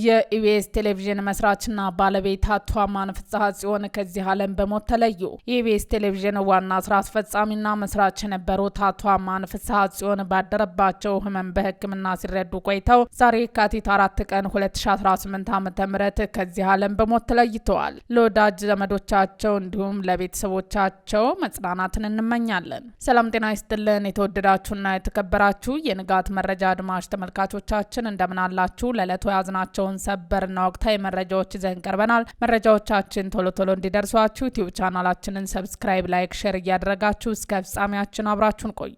የኢቢኤስ ቴሌቪዥን መስራችና ባለቤት አቶ አማን ፍስሐ ጽዮን ከዚህ ዓለም በሞት ተለዩ። የኢቢኤስ ቴሌቪዥን ዋና ስራ አስፈጻሚና መስራች የነበሩት አቶ አማን ፍስሐ ጽዮን ባደረባቸው ህመም በሕክምና ሲረዱ ቆይተው ዛሬ የካቲት 4 ቀን 2018 ዓ.ም ከዚህ ዓለም በሞት ተለይተዋል። ለወዳጅ ዘመዶቻቸው እንዲሁም ለቤተሰቦቻቸው መጽናናትን እንመኛለን። ሰላም ጤና ይስጥልን። የተወደዳችሁና የተከበራችሁ የንጋት መረጃ አድማጭ ተመልካቾቻችን እንደምን አላችሁ? ለዕለቱ ያዝናቸው ሰበርና ወቅታዊ መረጃዎች ይዘን ቀርበናል። መረጃዎቻችን ቶሎ እንዲደርሷችሁ ዩቲዩብ ቻናላችንን ሰብስክራይብ፣ ላይክ፣ ሼር እያደረጋችሁ እስከ ፍጻሜያችን አብራችሁን ቆዩ።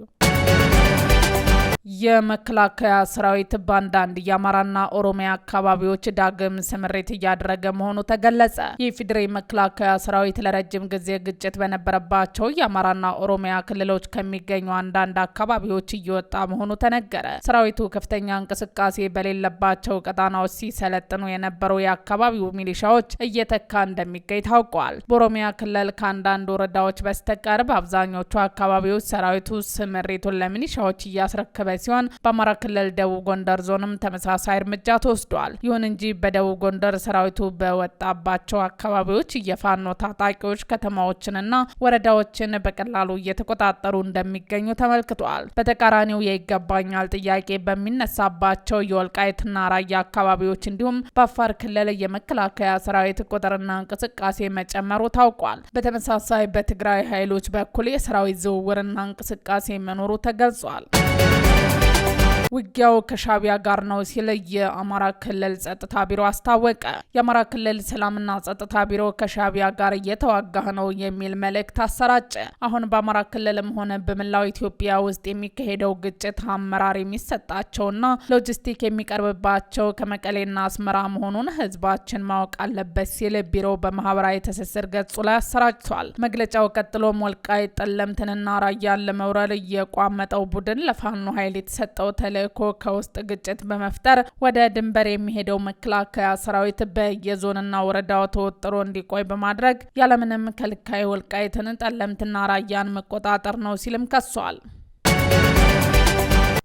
የመከላከያ ሰራዊት በአንዳንድ የአማራና ኦሮሚያ አካባቢዎች ዳግም ስምሪት እያደረገ መሆኑ ተገለጸ። የኢፌዴሪ መከላከያ ሰራዊት ለረጅም ጊዜ ግጭት በነበረባቸው የአማራና ኦሮሚያ ክልሎች ከሚገኙ አንዳንድ አካባቢዎች እየወጣ መሆኑ ተነገረ። ሰራዊቱ ከፍተኛ እንቅስቃሴ በሌለባቸው ቀጣናዎች ሲሰለጥኑ የነበሩ የአካባቢው ሚሊሻዎች እየተካ እንደሚገኝ ታውቋል። በኦሮሚያ ክልል ከአንዳንድ ወረዳዎች በስተቀር በአብዛኞቹ አካባቢዎች ሰራዊቱ ስምሪቱን ለሚሊሻዎች እያስረከበ ሲሆን በአማራ ክልል ደቡብ ጎንደር ዞንም ተመሳሳይ እርምጃ ተወስዷል። ይሁን እንጂ በደቡብ ጎንደር ሰራዊቱ በወጣባቸው አካባቢዎች የፋኖ ታጣቂዎች ከተማዎችንና ወረዳዎችን በቀላሉ እየተቆጣጠሩ እንደሚገኙ ተመልክቷል። በተቃራኒው የይገባኛል ጥያቄ በሚነሳባቸው የወልቃይትና ራያ አካባቢዎች እንዲሁም በአፋር ክልል የመከላከያ ሰራዊት ቁጥርና እንቅስቃሴ መጨመሩ ታውቋል። በተመሳሳይ በትግራይ ኃይሎች በኩል የሰራዊት ዝውውርና እንቅስቃሴ መኖሩ ተገልጿል። ውጊያው ከሻቢያ ጋር ነው ሲል የአማራ ክልል ጸጥታ ቢሮ አስታወቀ። የአማራ ክልል ሰላምና ጸጥታ ቢሮ ከሻቢያ ጋር እየተዋጋህ ነው የሚል መልእክት አሰራጨ። አሁን በአማራ ክልልም ሆነ በመላው ኢትዮጵያ ውስጥ የሚካሄደው ግጭት አመራር የሚሰጣቸውና ሎጂስቲክ የሚቀርብባቸው ከመቀሌና አስመራ መሆኑን ህዝባችን ማወቅ አለበት ሲል ቢሮ በማህበራዊ ትስስር ገጹ ላይ አሰራጭቷል። መግለጫው ቀጥሎም ወልቃይት ጠለምትንና ራያን ለመውረር የቋመጠው ቡድን ለፋኖ ኃይል የተሰጠው ተልዕኮ ከውስጥ ግጭት በመፍጠር ወደ ድንበር የሚሄደው መከላከያ ሰራዊት በየዞንና ወረዳው ተወጥሮ እንዲቆይ በማድረግ ያለምንም ከልካይ ወልቃይትን ጠለምትና ራያን መቆጣጠር ነው ሲልም ከሷል።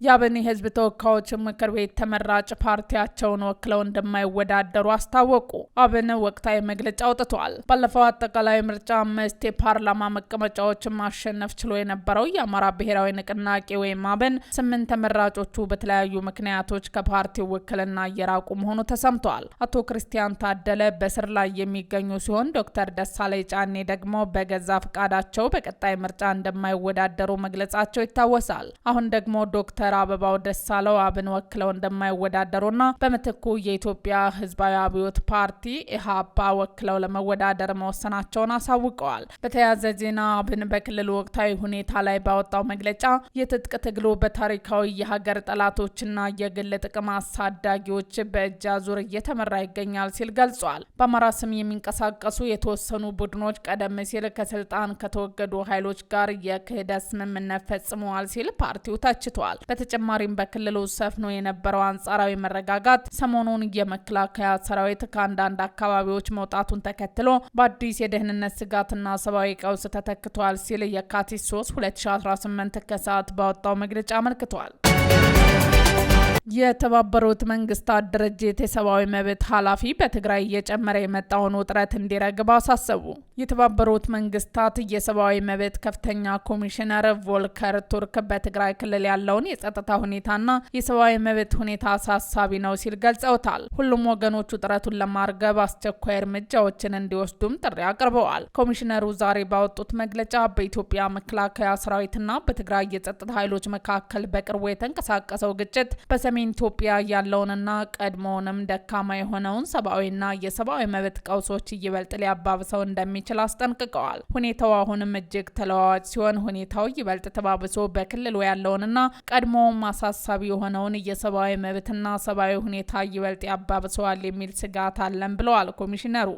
የአብን የህዝብ ተወካዮች ምክር ቤት ተመራጭ ፓርቲያቸውን ወክለው እንደማይወዳደሩ አስታወቁ። አብን ወቅታዊ መግለጫ አውጥቷል። ባለፈው አጠቃላይ ምርጫ 5 የፓርላማ መቀመጫዎችን ማሸነፍ ችሎ የነበረው የአማራ ብሔራዊ ንቅናቄ ወይም አብን 8 ተመራጮቹ በተለያዩ ምክንያቶች ከፓርቲው ውክልና እየራቁ መሆኑ ተሰምቷል። አቶ ክርስቲያን ታደለ በስር ላይ የሚገኙ ሲሆን ዶክተር ደሳለኝ ጫኔ ደግሞ በገዛ ፈቃዳቸው በቀጣይ ምርጫ እንደማይወዳደሩ መግለጻቸው ይታወሳል። አሁን ደግሞ ዶክተር አበባው ደሳለው አብን ወክለው እንደማይወዳደሩና በምትኩ የኢትዮጵያ ህዝባዊ አብዮት ፓርቲ ኢሃፓ ወክለው ለመወዳደር መወሰናቸውን አሳውቀዋል። በተያያዘ ዜና አብን በክልሉ ወቅታዊ ሁኔታ ላይ ባወጣው መግለጫ የትጥቅ ትግሉ በታሪካዊ የሀገር ጠላቶችና የግል ጥቅም አሳዳጊዎች በእጅ አዙር እየተመራ ይገኛል ሲል ገልጿል። በአማራ ስም የሚንቀሳቀሱ የተወሰኑ ቡድኖች ቀደም ሲል ከስልጣን ከተወገዱ ኃይሎች ጋር የክህደት ስምምነት ፈጽመዋል ሲል ፓርቲው ተችቷል። በተጨማሪም በክልሉ ሰፍኖ የነበረው አንጻራዊ መረጋጋት ሰሞኑን የመከላከያ ሰራዊት ከአንዳንድ አካባቢዎች መውጣቱን ተከትሎ በአዲስ የደህንነት ስጋትና ሰብአዊ ቀውስ ተተክቷል ሲል የካቲት 3 2018 ከሰዓት ባወጣው መግለጫ አመልክቷል። የተባበሩት መንግስታት ድርጅት የሰብአዊ መብት ኃላፊ በትግራይ እየጨመረ የመጣውን ውጥረት እንዲረግብ አሳሰቡ። የተባበሩት መንግስታት የሰብአዊ መብት ከፍተኛ ኮሚሽነር ቮልከር ቱርክ በትግራይ ክልል ያለውን የጸጥታ ሁኔታና የሰብአዊ መብት ሁኔታ አሳሳቢ ነው ሲል ገልጸውታል። ሁሉም ወገኖች ውጥረቱን ለማርገብ አስቸኳይ እርምጃዎችን እንዲወስዱም ጥሪ አቅርበዋል። ኮሚሽነሩ ዛሬ ባወጡት መግለጫ በኢትዮጵያ መከላከያ ሰራዊትና በትግራይ የጸጥታ ኃይሎች መካከል በቅርቡ የተንቀሳቀሰው ግጭት በሰሜን ኢትዮጵያ ያለውንና ቀድሞውንም ደካማ የሆነውን ሰብአዊና የሰብአዊ መብት ቀውሶች ይበልጥ ሊያባብሰው እንደሚችል አስጠንቅቀዋል። ሁኔታው አሁንም እጅግ ተለዋዋጭ ሲሆን ሁኔታው ይበልጥ ተባብሶ በክልሉ ያለውንና ቀድሞውም አሳሳቢ የሆነውን የሰብአዊ መብትና ሰብአዊ ሁኔታ ይበልጥ ያባብሰዋል የሚል ስጋት አለን ብለዋል ኮሚሽነሩ።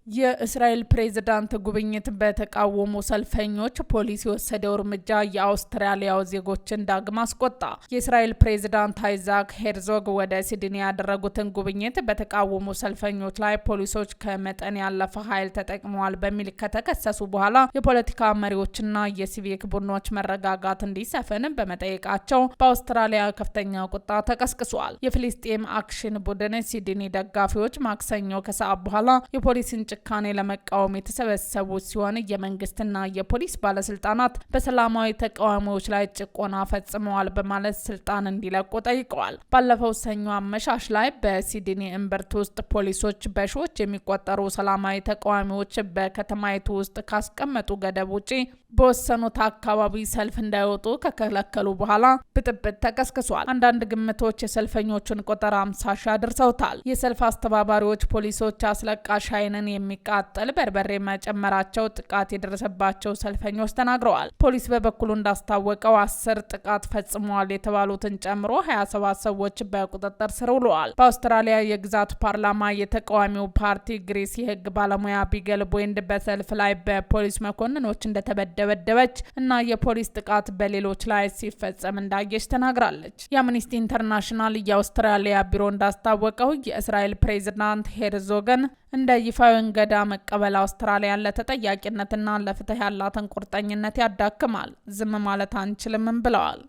የእስራኤል ፕሬዝዳንት ጉብኝት በተቃወሙ ሰልፈኞች ፖሊስ የወሰደው እርምጃ የአውስትራሊያው ዜጎችን ዳግም አስቆጣ። የእስራኤል ፕሬዝዳንት አይዛክ ሄርዞግ ወደ ሲድኒ ያደረጉትን ጉብኝት በተቃወሙ ሰልፈኞች ላይ ፖሊሶች ከመጠን ያለፈ ኃይል ተጠቅመዋል በሚል ከተከሰሱ በኋላ የፖለቲካ መሪዎችና የሲቪክ ቡድኖች መረጋጋት እንዲሰፍን በመጠየቃቸው በአውስትራሊያ ከፍተኛ ቁጣ ተቀስቅሷል። የፍልስጤም አክሽን ቡድን ሲድኒ ደጋፊዎች ማክሰኞ ከሰዓት በኋላ የፖሊስን ጭካኔ ለመቃወም የተሰበሰቡ ሲሆን የመንግስትና የፖሊስ ባለስልጣናት በሰላማዊ ተቃዋሚዎች ላይ ጭቆና ፈጽመዋል በማለት ስልጣን እንዲለቁ ጠይቀዋል። ባለፈው ሰኞ አመሻሽ ላይ በሲድኒ እምብርት ውስጥ ፖሊሶች በሺዎች የሚቆጠሩ ሰላማዊ ተቃዋሚዎች በከተማይቱ ውስጥ ካስቀመጡ ገደብ ውጪ በወሰኑት አካባቢ ሰልፍ እንዳይወጡ ከከለከሉ በኋላ ብጥብጥ ተቀስቅሷል። አንዳንድ ግምቶች የሰልፈኞቹን ቁጥር 50 ሺህ አድርሰውታል። የሰልፍ አስተባባሪዎች ፖሊሶች አስለቃሽ ኃይልን የሚቃጠል በርበሬ መጨመራቸው ጥቃት የደረሰባቸው ሰልፈኞች ተናግረዋል። ፖሊስ በበኩሉ እንዳስታወቀው 10 ጥቃት ፈጽመዋል የተባሉትን ጨምሮ 27 ሰዎች በቁጥጥር ስር ውለዋል። በአውስትራሊያ የግዛት ፓርላማ የተቃዋሚው ፓርቲ ግሪስ የህግ ባለሙያ ቢገል ቦይንድ በሰልፍ ላይ በፖሊስ መኮንኖች እንደተበደበች እና የፖሊስ ጥቃት በሌሎች ላይ ሲፈጸም እንዳየች ተናግራለች። የአምኒስቲ ኢንተርናሽናል የአውስትራሊያ ቢሮ እንዳስታወቀው የእስራኤል ፕሬዝዳንት ሄርዞግን እንደ ይፋዊ እንግዳ መቀበል አውስትራሊያን ለተጠያቂነትና ለፍትህ ያላትን ቁርጠኝነት ያዳክማል፣ ዝም ማለት አንችልም ብለዋል።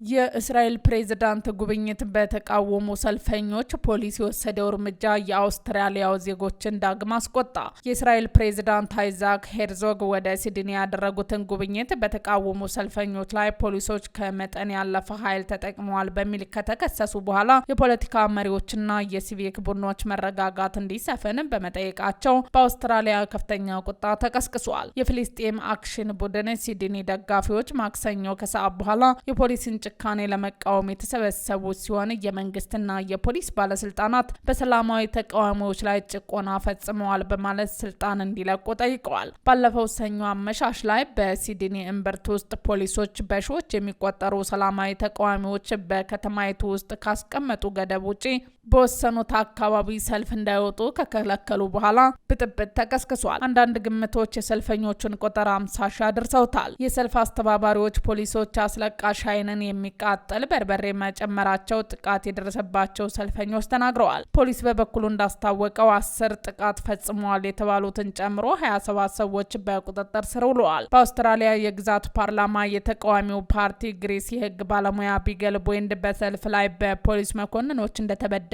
የእስራኤል ፕሬዝዳንት ጉብኝት በተቃወሙ ሰልፈኞች ፖሊስ የወሰደው እርምጃ የአውስትራሊያው ዜጎችን ዳግም አስቆጣ። የእስራኤል ፕሬዝዳንት አይዛክ ሄርዞግ ወደ ሲድኒ ያደረጉትን ጉብኝት በተቃወሙ ሰልፈኞች ላይ ፖሊሶች ከመጠን ያለፈ ኃይል ተጠቅመዋል በሚል ከተከሰሱ በኋላ የፖለቲካ መሪዎችና የሲቪክ ቡድኖች መረጋጋት እንዲሰፍን በመጠየቃቸው በአውስትራሊያ ከፍተኛ ቁጣ ተቀስቅሷል። የፍልስጤም አክሽን ቡድን ሲድኒ ደጋፊዎች ማክሰኞ ከሰዓት በኋላ የፖሊስን ጭካኔ ለመቃወም የተሰበሰቡ ሲሆን የመንግስትና የፖሊስ ባለስልጣናት በሰላማዊ ተቃዋሚዎች ላይ ጭቆና ፈጽመዋል በማለት ስልጣን እንዲለቁ ጠይቀዋል። ባለፈው ሰኞ አመሻሽ ላይ በሲድኒ እምብርት ውስጥ ፖሊሶች በሺዎች የሚቆጠሩ ሰላማዊ ተቃዋሚዎች በከተማይቱ ውስጥ ካስቀመጡ ገደብ ውጪ በወሰኑት አካባቢ ሰልፍ እንዳይወጡ ከከለከሉ በኋላ ብጥብጥ ተቀስቅሷል። አንዳንድ ግምቶች የሰልፈኞቹን ቁጥር 50 ሺህ አድርሰውታል። የሰልፍ አስተባባሪዎች ፖሊሶች አስለቃሽ ኃይልን የሚቃጠል በርበሬ መጨመራቸው ጥቃት የደረሰባቸው ሰልፈኞች ተናግረዋል። ፖሊስ በበኩሉ እንዳስታወቀው 10 ጥቃት ፈጽመዋል የተባሉትን ጨምሮ 27 ሰዎች በቁጥጥር ስር ውለዋል። በአውስትራሊያ የግዛት ፓርላማ የተቃዋሚው ፓርቲ ግሪስ የህግ ባለሙያ ቢገል ቦይንድ በሰልፍ ላይ በፖሊስ መኮንኖች እንደተበደበች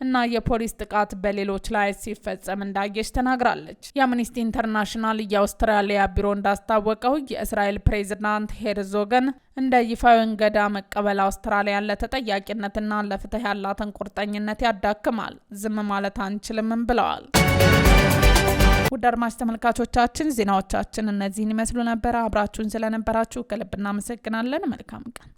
እና የፖሊስ ጥቃት በሌሎች ላይ ሲፈጸም እንዳየች ተናግራለች። የአምኒስቲ ኢንተርናሽናል የአውስትራሊያ ቢሮ እንዳስታወቀው የእስራኤል ፕሬዝዳንት ሄርዞግን እንደ ይፋዊ እንግዳ መቀበል አውስትራሊያን ለተጠያቂነትና ለፍትህ ያላትን ቁርጠኝነት ያዳክማል፣ ዝም ማለት አንችልም ብለዋል። ውድ አድማጭ ተመልካቾቻችን ዜናዎቻችን እነዚህን ይመስሉ ነበር። አብራችሁን ስለነበራችሁ ከልብ እናመሰግናለን። መልካም ቀን።